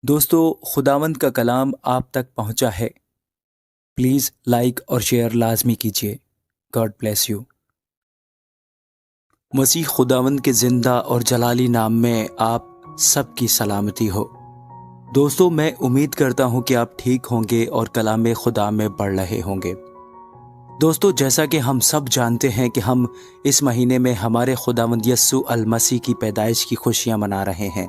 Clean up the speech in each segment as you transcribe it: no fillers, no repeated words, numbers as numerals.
دوستو، خداوند کا کلام آپ تک پہنچا ہے۔ پلیز لائک اور شیئر لازمی کیجیے۔ God bless you. مسیح خداوند کے زندہ اور جلالی نام میں آپ سب کی سلامتی ہو۔ دوستو، میں امید کرتا ہوں کہ آپ ٹھیک ہوں گے اور کلام خدا میں بڑھ رہے ہوں گے۔ دوستو، جیسا کہ ہم سب جانتے ہیں کہ ہم اس مہینے میں ہمارے خداوند یسوع المسیح کی پیدائش کی خوشیاں منا رہے ہیں،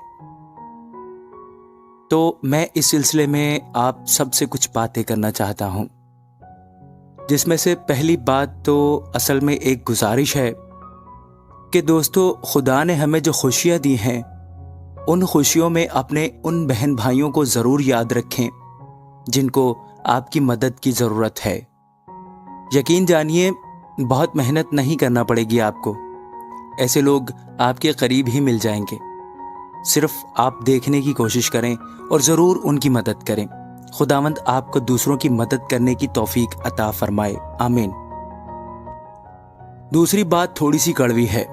تو میں اس سلسلے میں آپ سب سے کچھ باتیں کرنا چاہتا ہوں، جس میں سے پہلی بات تو اصل میں ایک گزارش ہے کہ دوستو، خدا نے ہمیں جو خوشیاں دی ہیں ان خوشیوں میں اپنے ان بہن بھائیوں کو ضرور یاد رکھیں جن کو آپ کی مدد کی ضرورت ہے۔ یقین جانیے، بہت محنت نہیں کرنا پڑے گی آپ کو، ایسے لوگ آپ کے قریب ہی مل جائیں گے۔ صرف آپ دیکھنے کی کوشش کریں اور ضرور ان کی مدد کریں۔ خداوند آپ کو دوسروں کی مدد کرنے کی توفیق عطا فرمائے، آمین۔ دوسری بات تھوڑی سی کڑوی ہے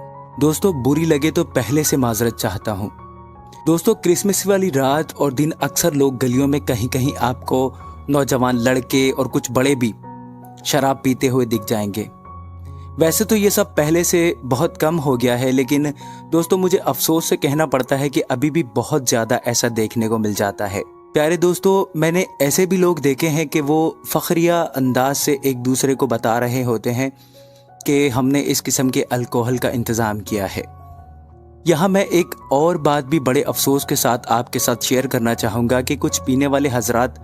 دوستو، بری لگے تو پہلے سے معذرت چاہتا ہوں۔ دوستو، کرسمس والی رات اور دن اکثر لوگ گلیوں میں کہیں کہیں آپ کو نوجوان لڑکے اور کچھ بڑے بھی شراب پیتے ہوئے دکھ جائیں گے۔ ویسے تو یہ سب پہلے سے بہت کم ہو گیا ہے، لیکن دوستو مجھے افسوس سے کہنا پڑتا ہے کہ ابھی بھی بہت زیادہ ایسا دیکھنے کو مل جاتا ہے۔ پیارے دوستو، میں نے ایسے بھی لوگ دیکھے ہیں کہ وہ فخریہ انداز سے ایک دوسرے کو بتا رہے ہوتے ہیں کہ ہم نے اس قسم کے الکوہل کا انتظام کیا ہے۔ یہاں میں ایک اور بات بھی بڑے افسوس کے ساتھ آپ کے ساتھ شیئر کرنا چاہوں گا کہ کچھ پینے والے حضرات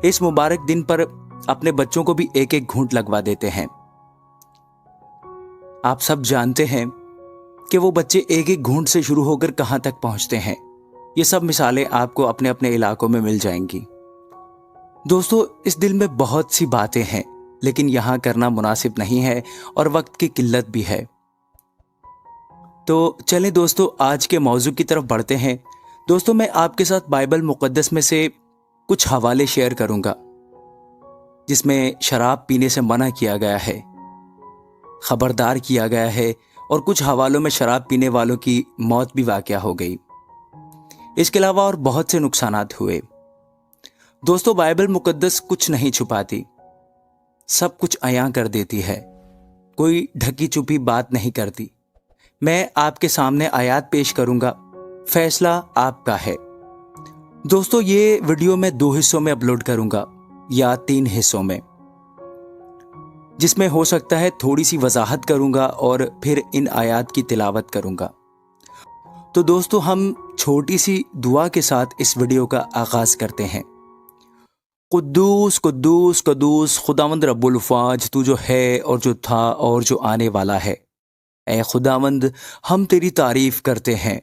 اس مبارک دن پر اپنے بچوں کو بھی ایک ایک گھونٹ لگوا دیتے ہیں۔ آپ سب جانتے ہیں کہ وہ بچے ایک ایک گھونٹ سے شروع ہو کر کہاں تک پہنچتے ہیں۔ یہ سب مثالیں آپ کو اپنے اپنے علاقوں میں مل جائیں گی۔ دوستو، اس دل میں بہت سی باتیں ہیں، لیکن یہاں کرنا مناسب نہیں ہے اور وقت کی قلت بھی ہے۔ تو چلیں دوستو، آج کے موضوع کی طرف بڑھتے ہیں۔ دوستو، میں آپ کے ساتھ بائبل مقدس میں سے کچھ حوالے شیئر کروں گا جس میں شراب پینے سے منع کیا گیا ہے، خبردار کیا گیا ہے، اور کچھ حوالوں میں شراب پینے والوں کی موت بھی واقع ہو گئی۔ اس کے علاوہ اور بہت سے نقصانات ہوئے۔ دوستو، بائبل مقدس کچھ نہیں چھپاتی، سب کچھ عیاں کر دیتی ہے، کوئی ڈھکی چھپی بات نہیں کرتی۔ میں آپ کے سامنے آیات پیش کروں گا، فیصلہ آپ کا ہے۔ دوستو، یہ ویڈیو میں 2 حصوں میں اپلوڈ کروں گا یا 3 حصوں میں، جس میں ہو سکتا ہے تھوڑی سی وضاحت کروں گا اور پھر ان آیات کی تلاوت کروں گا۔ تو دوستو، ہم چھوٹی سی دعا کے ساتھ اس ویڈیو کا آغاز کرتے ہیں۔ قدوس قدوس قدوس خداوند رب الافواج، تو جو ہے اور جو تھا اور جو آنے والا ہے۔ اے خداوند، ہم تیری تعریف کرتے ہیں،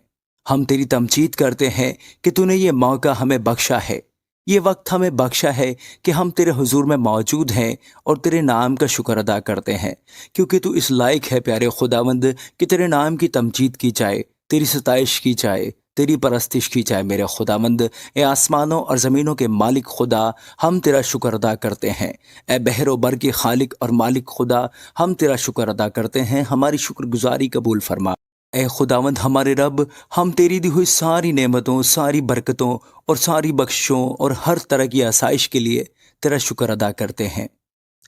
ہم تیری تمجید کرتے ہیں کہ تو نے یہ موقع ہمیں بخشا ہے، یہ وقت ہمیں بخشا ہے کہ ہم تیرے حضور میں موجود ہیں اور تیرے نام کا شکر ادا کرتے ہیں، کیونکہ تو اس لائق ہے پیارے خداوند کہ تیرے نام کی تمجید کی جائے، تیری ستائش کی جائے، تیری پرستش کی جائے میرے خداوند۔ اے آسمانوں اور زمینوں کے مالک خدا، ہم تیرا شکر ادا کرتے ہیں۔ اے بحر و بر کے خالق اور مالک خدا، ہم تیرا شکر ادا کرتے ہیں، ہماری شکر گزاری قبول فرما۔ اے خداوند ہمارے رب، ہم تیری دی ہوئی ساری نعمتوں، ساری برکتوں اور ساری بخشوں اور ہر طرح کی آسائش کے لیے تیرا شکر ادا کرتے ہیں۔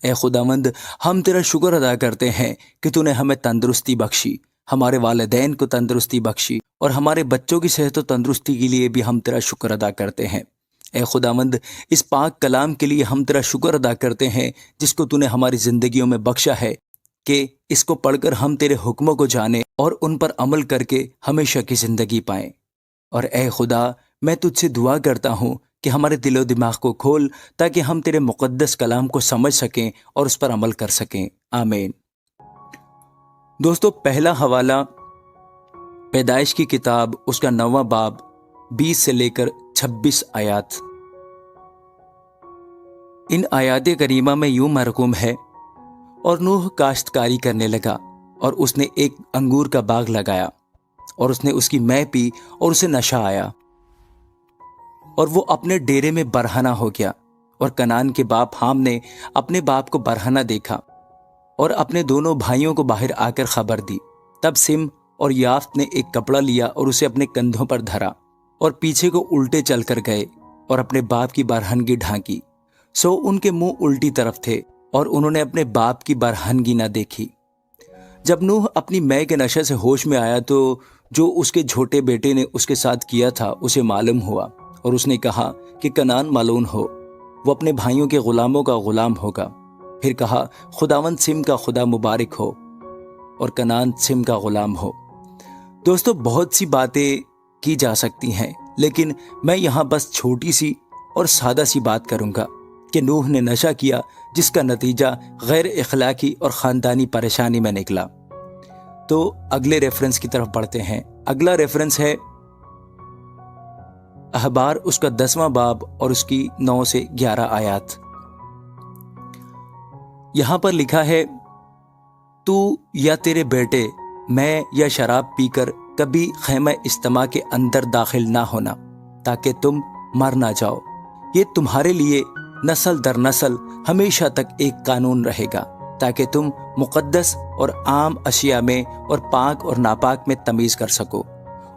اے خداوند، ہم تیرا شکر ادا کرتے ہیں کہ تو نے ہمیں تندرستی بخشی، ہمارے والدین کو تندرستی بخشی، اور ہمارے بچوں کی صحت و تندرستی کے لیے بھی ہم تیرا شکر ادا کرتے ہیں۔ اے خداوند، اس پاک کلام کے لیے ہم تیرا شکر ادا کرتے ہیں جس کو تو نے ہماری زندگیوں میں بخشا ہے، کہ اس کو پڑھ کر ہم تیرے حکموں کو جانیں اور ان پر عمل کر کے ہمیشہ کی زندگی پائیں۔ اور اے خدا، میں تجھ سے دعا کرتا ہوں کہ ہمارے دل و دماغ کو کھول تاکہ ہم تیرے مقدس کلام کو سمجھ سکیں اور اس پر عمل کر سکیں، آمین۔ دوستو، پہلا حوالہ پیدائش کی کتاب، اس کا 9واں باب، 20 سے لے کر 26 آیات۔ ان آیات کریمہ میں یوں مرقوم ہے: اور نوح کاشتکاری کرنے لگا، اور اس نے ایک انگور کا باغ لگایا، اور اس نے اس کی مے پی اور اسے نشہ آیا، اور وہ اپنے ڈیرے میں برہنہ ہو گیا۔ اور کنعان کے باپ حام نے اپنے باپ کو برہنہ دیکھا اور اپنے دونوں بھائیوں کو باہر آ کر خبر دی۔ تب سم اور یافت نے ایک کپڑا لیا اور اسے اپنے کندھوں پر دھرا اور پیچھے کو الٹے چل کر گئے और अपने बाप की बरहनगी ढांकी। सो उनके मुंह उल्टी तरफ थे और उन्होंने अपने बाप की बरहनगी न देखी। जब नूह अपनी मै के नशे से होश में आया तो जो उसके छोटे बेटे ने उसके साथ किया था उसे मालूम हुआ और उसने कहा कि कनान मालून हो, वो अपने भाइयों के गुलामों का गुलाम होगा। फिर कहा खुदावंद सिम का खुदा मुबारक हो और कनान सिम का गुलाम हो। दोस्तों, बहुत सी बातें की जा सकती हैं, लेकिन मैं यहाँ बस छोटी सी और सादा सी बात करूँगा कि नूह ने नशा किया जिसका नतीजा गैर इखलाकी और ख़ानदानी परेशानी में निकला। तो अगले रेफरेंस की तरफ बढ़ते हैं। अगला रेफरेंस है अहबार, उसका 10वां बाब और उसकी 9 से 11 आयात। यहां पर लिखा है, तू या तेरे बेटे मैं या शराब पीकर कभी खैमा इज्तिमा के अंदर दाखिल ना होना ताकि तुम मर ना जाओ। ये तुम्हारे लिए नस्ल दर नस्ल हमेशा तक एक कानून रहेगा ताकि तुम मुक़द्दस और आम अशिया में और पाक और नापाक में तमीज़ कर सको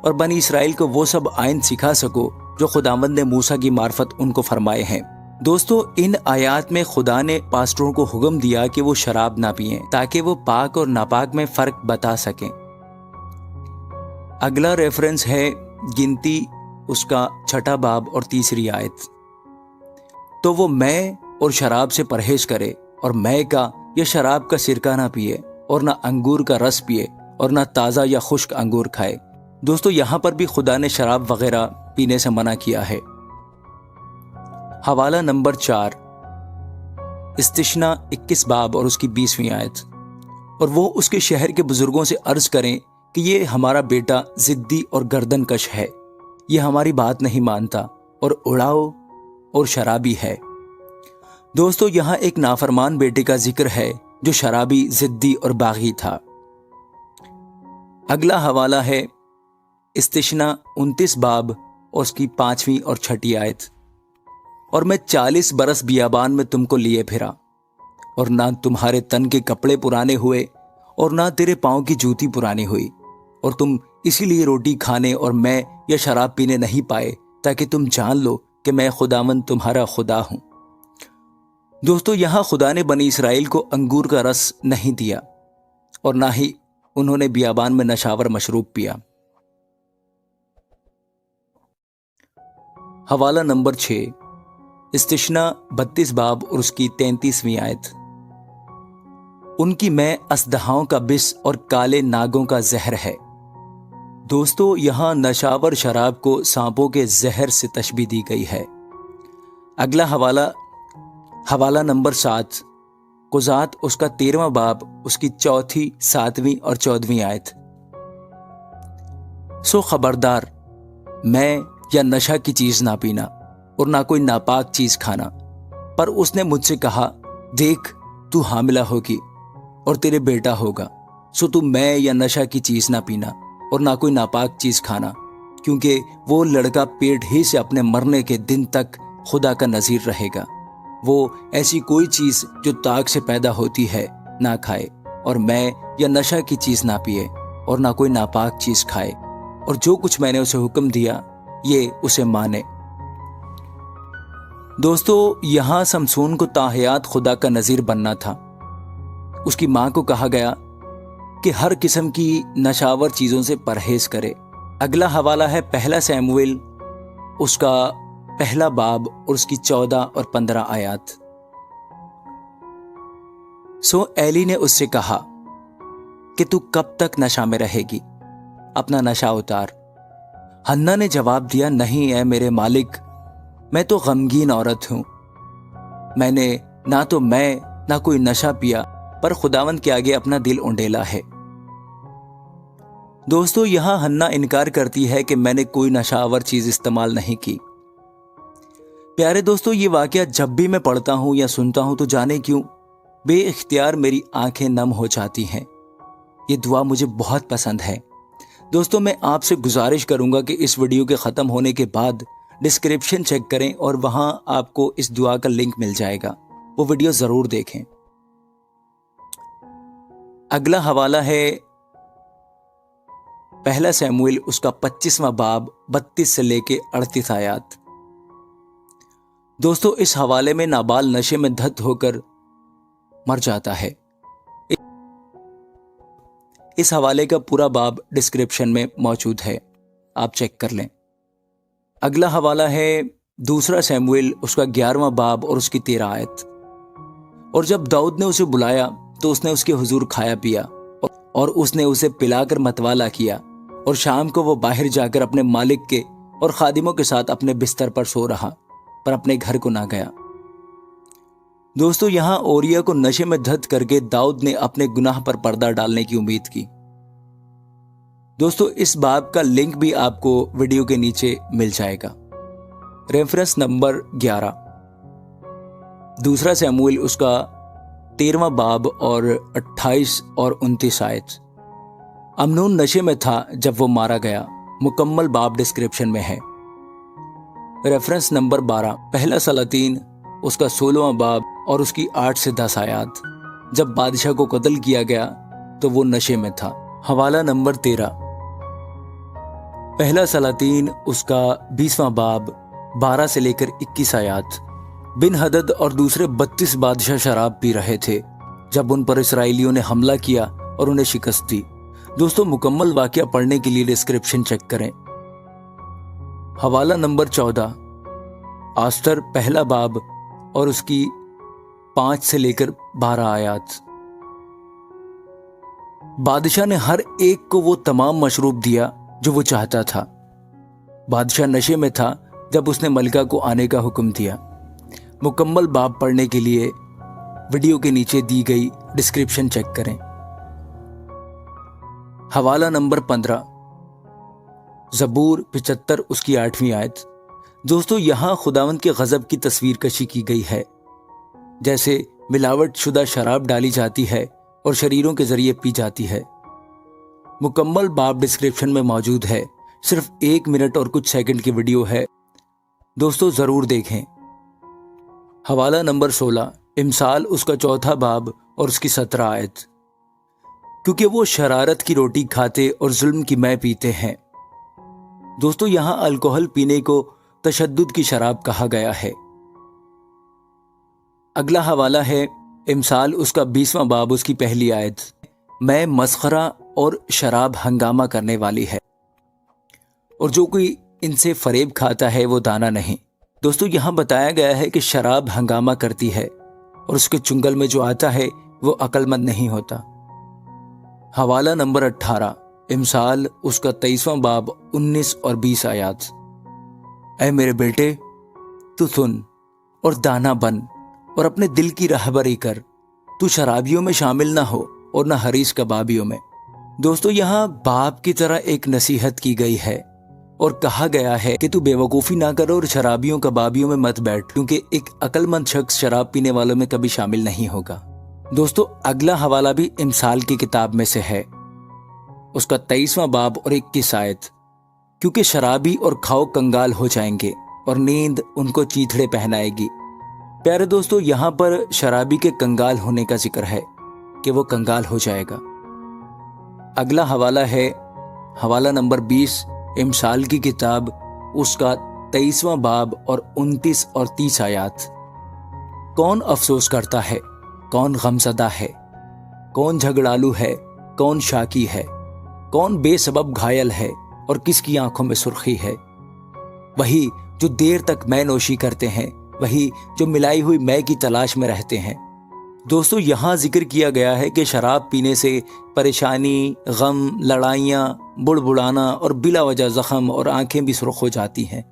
और बनी इसराइल को वो सब आइन सिखा सको जो खुदावंद ने मूसा की मार्फत उनको फरमाए हैं। दोस्तों, इन आयात में खुदा ने पास्टरों को हुक्म दिया कि वो शराब ना पिएं ताकि वो पाक और नापाक में फ़र्क बता सकें। अगला रेफरेंस है गिनती, उसका 6 बाब और 3 आयत। तो वो मै और शराब से परहेज करे और मै का या शराब का सिरका ना पिए और ना अंगूर का रस पिए और ना ताज़ा या खुश्क अंगूर खाए। दोस्तों, यहाँ पर भी खुदा ने शराब वगैरह पीने से मना किया है। हवाला नंबर 4, इस्तिश्ना 21 बाब और उसकी 20वीं आयत। और वो उसके शहर के बुजुर्गों से अर्ज करें कि ये हमारा बेटा जिद्दी और गर्दनकश है, ये हमारी बात नहीं मानता और उड़ाओ और शराबी है। दोस्तों, यहाँ एक नाफरमान बेटे का जिक्र है जो शराबी, जिद्दी और बागी था। अगला हवाला है इस्तिश्ना 29 बाब और उसकी 5वीं और 6ठी आयत। और मैं 40 बरस बियाबान में तुमको लिए फिरा और ना तुम्हारे तन के कपड़े पुराने हुए और ना तेरे पाँव की जूती पुरानी हुई और तुम इसीलिए रोटी खाने और मैं या शराब पीने नहीं पाए ताकि तुम जान लो कि मैं खुदावंद तुम्हारा खुदा हूं। दोस्तों, यहां खुदा ने बनी इसराइल को अंगूर का रस नहीं दिया और ना ही उन्होंने बियाबान में नशावर मशरूब पिया। हवाला नंबर 6, इस्तिश्ना 32 बाब और उसकी 33वीं आयत। उनकी मैं असदहाओं का बिस और काले नागों का जहर है। दोस्तों, यहाँ नशावर शराब को सांपों के जहर से तशबीह दी गई है। अगला हवाला नंबर 7, कुज़ात, उसका 13वां बाब, उसकी 4th, 7वीं और 14वीं आयत। सो खबरदार, मैं या नशा की चीज ना पीना और ना कोई नापाक चीज खाना। पर उसने मुझसे कहा, देख तू हामिला होगी और तेरे बेटा होगा, सो तू मैं या नशा की चीज ना पीना और ना कोई नापाक चीज खाना, क्योंकि वो लड़का पेट ही से अपने मरने के दिन तक खुदा का नज़ीर रहेगा। वो ऐसी कोई चीज जो ताक से पैदा होती है ना खाए और मैं या नशा की चीज ना पिए और ना कोई नापाक चीज खाए, और जो कुछ मैंने उसे हुक्म दिया ये उसे माने। दोस्तों, यहां समसून को ताहयात खुदा का नज़ीर बनना था। उसकी मां को कहा गया कि हर किस्म की नशावर चीजों से परहेज करे। अगला हवाला है 1 शमूएल, उसका 1 बाब और उसकी 14 और 15 आयात। सो एली ने उससे कहा कि तू कब तक नशा में रहेगी, अपना नशा उतार। हन्ना ने जवाब दिया, नहीं ऐ मेरे मालिक, मैं तो गमगीन औरत हूं। मैंने ना तो मैं ना कोई नशा पिया, पर खुदावंद के आगे अपना दिल उंडेला है। दोस्तों, यहां हन्ना इनकार करती है कि मैंने कोई नशावर चीज इस्तेमाल नहीं की। प्यारे दोस्तों, ये वाकया जब भी मैं पढ़ता हूं या सुनता हूं तो जाने क्यों बेइख्तियार मेरी आंखें नम हो जाती हैं। ये दुआ मुझे बहुत पसंद है। दोस्तों, मैं आपसे गुजारिश करूंगा कि इस वीडियो के ख़त्म होने के बाद डिस्क्रिप्शन चेक करें और वहां आपको इस दुआ का लिंक मिल जाएगा, वो वीडियो ज़रूर देखें। अगला हवाला है 1 शमूएल, उसका 25वां बाब 32 से लेके 38 आयात। दोस्तों इस हवाले में नाबाल नशे में धत होकर मर जाता है। इस हवाले का पूरा बाब डिस्क्रिप्शन में मौजूद है, आप चेक कर लें। अगला हवाला है दूसरा शमूएल उसका 11वां बाब और उसकी 13 आयत। और जब दाऊद ने उसे बुलाया तो उसने उसके हुजूर खाया पिया और उसने उसे पिलाकर मतवाला किया, और शाम को वो बाहर जाकर अपने मालिक के और खादिमों के साथ अपने बिस्तर पर सो रहा, पर अपने घर को ना गया। दोस्तों यहां ओरिया को नशे में धत करके दाऊद ने अपने गुनाह पर पर्दा डालने की उम्मीद की। दोस्तों इस बाब का लिंक भी आपको वीडियो के नीचे मिल जाएगा। रेफरेंस नंबर 11, दूसरा शमूएल उसका 13वां बाब और 28 और 29 आयत। अमनून नशे में था जब वो मारा गया, मुकम्मल बाब डिस्क्रिप्शन में है। रेफरेंस नंबर 12, पहला सलातीन उसका 16वां बाब और उसकी 8 से 10 आयत। जब बादशाह को कत्ल किया गया तो वो नशे में था। हवाला नंबर 13, पहला सलातीन उसका 20वां बाब 12 से लेकर 21 आयत। बिन हदद और दूसरे 32 बादशाह शराब पी रहे थे जब उन पर इसराइलियों ने हमला किया और उन्हें शिकस्त दी। दोस्तों मुकम्मल वाकया पढ़ने के लिए डिस्क्रिप्शन चेक करें। हवाला नंबर 14, आस्तर पहला बाब और उसकी 5 से लेकर 12 आयत। बादशाह ने हर एक को वो तमाम मशरूब दिया जो वो चाहता था। बादशाह नशे में था जब उसने मलिका को आने का हुक्म दिया। मुकम्मल बाब पढ़ने के लिए वीडियो के नीचे दी गई डिस्क्रिप्शन चेक करें। हवाला नंबर 15, ज़बूर 75 उसकी 8वीं आयत। दोस्तों यहां खुदावंद के गजब की तस्वीर कशी की गई है, जैसे मिलावट शुदा शराब डाली जाती है और शरीरों के जरिए पी जाती है। मुकम्मल बाब डिस्क्रिप्शन में मौजूद है, सिर्फ 1 मिनट और कुछ सेकंड की वीडियो है, दोस्तों जरूर देखें। हवाला नंबर 16, इमसाल उसका 4था बाब और उसकी 17 आयत। क्योंकि वो शरारत की रोटी खाते और जुल्म की मै पीते हैं। दोस्तों यहां अल्कोहल पीने को तशद्दुद की शराब कहा गया है। अगला हवाला है इमसाल उसका 20वां बाब उसकी पहली आयत। मैं मस्खरा और शराब हंगामा करने वाली है, और जो कोई इनसे फरेब खाता है वो दाना नहीं। दोस्तों यहां बताया गया है कि शराब हंगामा करती है और उसके चुंगल में जो आता है वो अक्लमंद नहीं होता। हवाला नंबर 18, इमसाल उसका 23वां बाब 19 और 20 आयत। ऐ मेरे बेटे, तू सुन और दाना बन और अपने दिल की रहबरी कर। तू शराबियों में शामिल ना हो और ना हरीश कबाबियों में। दोस्तों यहाँ बाप की तरह एक नसीहत की गई है और कहा गया है कि तू बेवकूफ़ी ना करो और शराबियों कबाबियों में मत बैठ, क्योंकि एक अक्लमंद शख्स शराब पीने वालों में कभी शामिल नहीं होगा। दोस्तों अगला हवाला भी इमसाल की किताब में से है, उसका 23वां बाब और 21 आयत। क्योंकि शराबी और खाओ कंगाल हो जाएंगे और नींद उनको चीथड़े पहनाएगी। प्यारे दोस्तों यहाँ पर शराबी के कंगाल होने का जिक्र है कि वो कंगाल हो जाएगा। अगला हवाला है हवाला नंबर 20, इमसाल की किताब उसका 23वां बाब और 29 और 30 आयत। कौन अफसोस करता है, कौन गमज़दा है, कौन झगड़ालू है, कौन शाकी है, कौन बेसबब घायल है और किसकी आंखों में सुर्खी है। वही जो देर तक मै नोशी करते हैं, वही जो मिलाई हुई मै की तलाश में रहते हैं। दोस्तों यहाँ जिक्र किया गया है कि शराब पीने से परेशानी, गम, लड़ाइयाँ, बुड़बुड़ाना और बिला वजह जख्म और आंखें भी सुर्ख हो जाती हैं।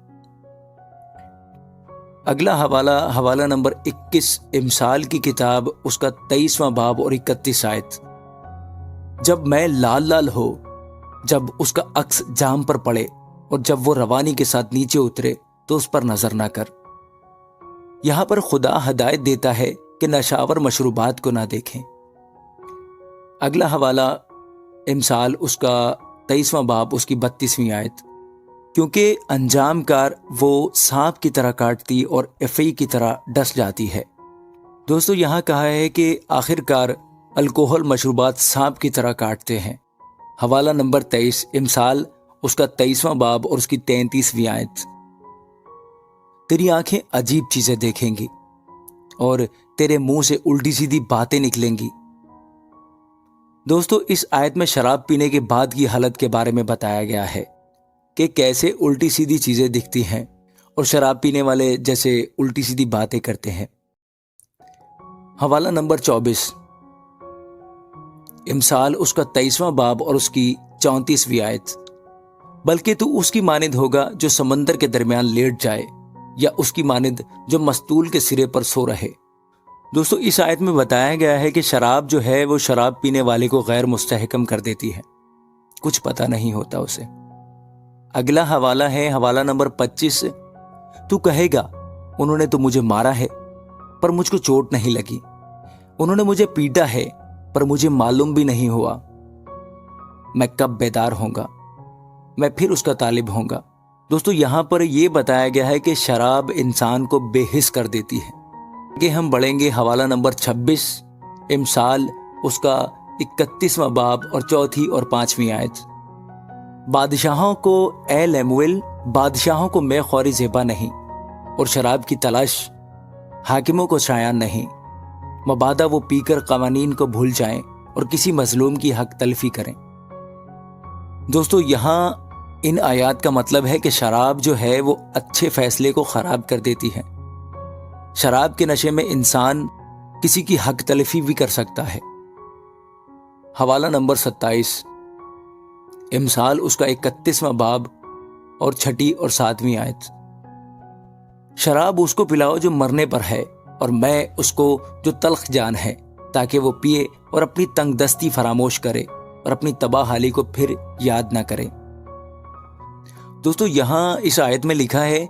अगला हवाला नंबर 21, इमसाल की किताब उसका 23वां बाब और 31 आयत। जब मैं लाल लाल हो, जब उसका अक्स जाम पर पड़े और जब वो रवानी के साथ नीचे उतरे तो उस पर नजर ना कर। यहां पर खुदा हदायत देता है कि नशावर मशरूबात को ना देखें। अगला हवाला इमसाल उसका 23वां बाब उसकी 32वीं आयत। क्योंकि अंजाम कार वो सांप की तरह काटती और एफई की तरह डस जाती है। दोस्तों यहाँ कहा है कि आखिरकार अल्कोहल मशरूबात सांप की तरह काटते हैं। हवाला नंबर 23, इमसाल उसका 23वां बाब और उसकी 33वीं आयत। तेरी आंखें अजीब चीजें देखेंगी और तेरे मुंह से उल्टी सीधी बातें निकलेंगी। दोस्तों, इस आयत में शराब पीने के बाद की हालत के बारे में बताया गया है कि कैसे उल्टी सीधी चीजें दिखती हैं और शराब पीने वाले जैसे उल्टी सीधी बातें करते हैं। हवाला नंबर 24, इमसाल उसका 23वां बाब और उसकी 34वीं आयत। बल्कि तू उसकी मानिंद होगा जो समंदर के दरमियान लेट जाए, या उसकी मानिंद जो मस्तूल के सिरे पर सो रहे। दोस्तों, इस आयत में बताया गया है कि शराब जो है वो शराब पीने वाले को गैर मुस्तहकम कर देती है, कुछ पता नहीं होता उसे। अगला हवाला है हवाला नंबर 25। तू कहेगा उन्होंने तो मुझे मारा है पर मुझको चोट नहीं लगी, उन्होंने मुझे पीटा है पर मुझे मालूम भी नहीं हुआ। मैं कब बेदार होऊंगा, मैं फिर उसका तालिब होऊंगा। दोस्तों, यहां पर यह बताया गया है कि शराब इंसान को बेहिस कर देती है। कि हम बढ़ेंगे हवाला नंबर 26, इमसाल उसका 31वां बाब और 4थी और 5वीं आयत। बादशाहों को ए लेमुएल, बादशाहों को मैं ख्वारी ज़ेबा नहीं, और शराब की तलाश हाकिमों को शायान नहीं। मबादा वो पीकर कवानीन को भूल जाएं और किसी मजलूम की हक तलफी करें। दोस्तों, यहाँ इन आयात का मतलब है कि शराब जो है वो अच्छे फैसले को खराब कर देती है। शराब के नशे में इंसान किसी की हक तलफी भी कर सकता है। हवाला नंबर 27, इमसाल उसका 31वां बाब और 6ठी और 7वीं आयत। शराब उसको पिलाओ जो मरने पर है, और मैं उसको जो तल्ख जान है, ताकि वो पिए और अपनी तंगदस्ती फरामोश करे और अपनी तबाह हाली को फिर याद ना करे। दोस्तों, यहाँ इस आयत में लिखा है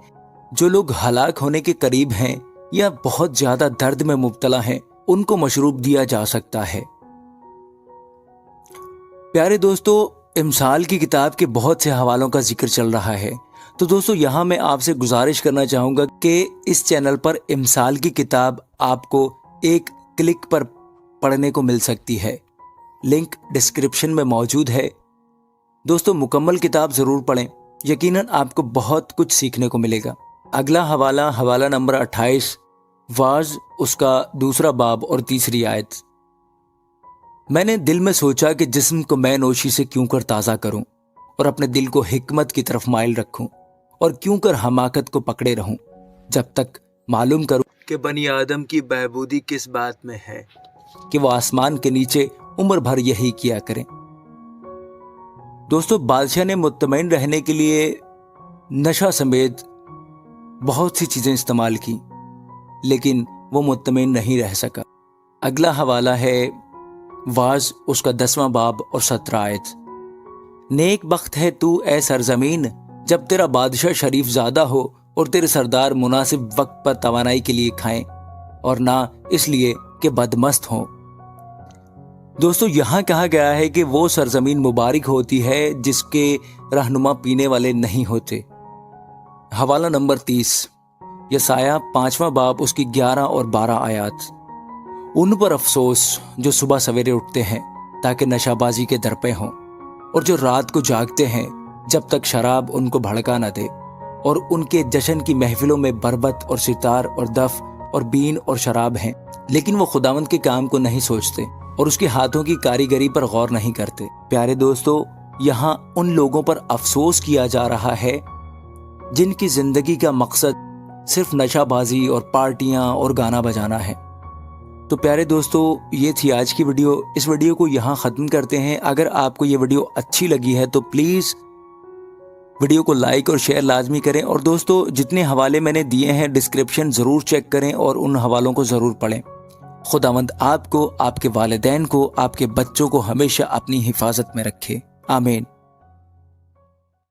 जो लोग हलाक होने के करीब हैं या बहुत ज्यादा दर्द में मुब्तला हैं, उनको मशरूब दिया जा सकता है। प्यारे दोस्तों, इमसाल की किताब के बहुत से हवालों का जिक्र चल रहा है, तो दोस्तों यहाँ मैं आपसे गुजारिश करना चाहूँगा कि इस चैनल पर इमसाल की किताब आपको एक क्लिक पर पढ़ने को मिल सकती है। लिंक डिस्क्रिप्शन में मौजूद है। दोस्तों, मुकम्मल किताब ज़रूर पढ़ें, यकीनन आपको बहुत कुछ सीखने को मिलेगा। अगला हवाला हवाला नंबर 28, वाज उसका 2रा बाब और 3री आयत। मैंने दिल में सोचा कि जिस्म को मैं नोशी से क्यों कर ताज़ा करूं और अपने दिल को हिकमत की तरफ माइल रखूं, और क्यों कर हमाकत को पकड़े रहूं, जब तक मालूम करूं कि बनी आदम की बहबूदी किस बात में है कि वो आसमान के नीचे उम्र भर यही किया करें। दोस्तों, बादशाह ने मुत्तमईन रहने के लिए नशा समेत बहुत सी चीजें इस्तेमाल की, लेकिन वो मुत्तमईन नहीं रह सका। अगला हवाला है वाज उसका 10वां बाब और 17 आयत। नेक बख्त है तू ए सरजमीन, जब तेरा बादशाह शरीफ ज़ादा हो और तेरे सरदार मुनासिब वक्त पर तवानाई के लिए खाएं, और ना इसलिए कि बदमस्त हों। दोस्तों, यहाँ कहा गया है कि वो सरजमीन मुबारक होती है जिसके रहनुमा पीने वाले नहीं होते। हवाला नंबर 30, यसाया 5वां बाब उसकी 11 और 12 आयत। उन पर अफसोस जो सुबह सवेरे उठते हैं ताकि नशाबाजी के दर पे हों, और जो रात को जागते हैं जब तक शराब उनको भड़का न दे, और उनके जश्न की महफिलों में बरबत और सितार और दफ और बीन और शराब हैं, लेकिन वो खुदावंद के काम को नहीं सोचते और उसके हाथों की कारीगरी पर गौर नहीं करते। प्यारे दोस्तों, यहाँ उन लोगों पर अफसोस किया जा रहा है जिनकी जिंदगी का मकसद सिर्फ नशाबाजी और पार्टियां और गाना बजाना है। तो प्यारे दोस्तों, ये थी आज की वीडियो। इस वीडियो को यहाँ ख़त्म करते हैं। अगर आपको ये वीडियो अच्छी लगी है तो प्लीज़ वीडियो को लाइक और शेयर लाजमी करें। और दोस्तों, जितने हवाले मैंने दिए हैं डिस्क्रिप्शन ज़रूर चेक करें और उन हवालों को ज़रूर पढ़ें। खुदावंद आपको, आपके वालिदैन को, आपके बच्चों को हमेशा अपनी हिफाजत में रखे। आमीन।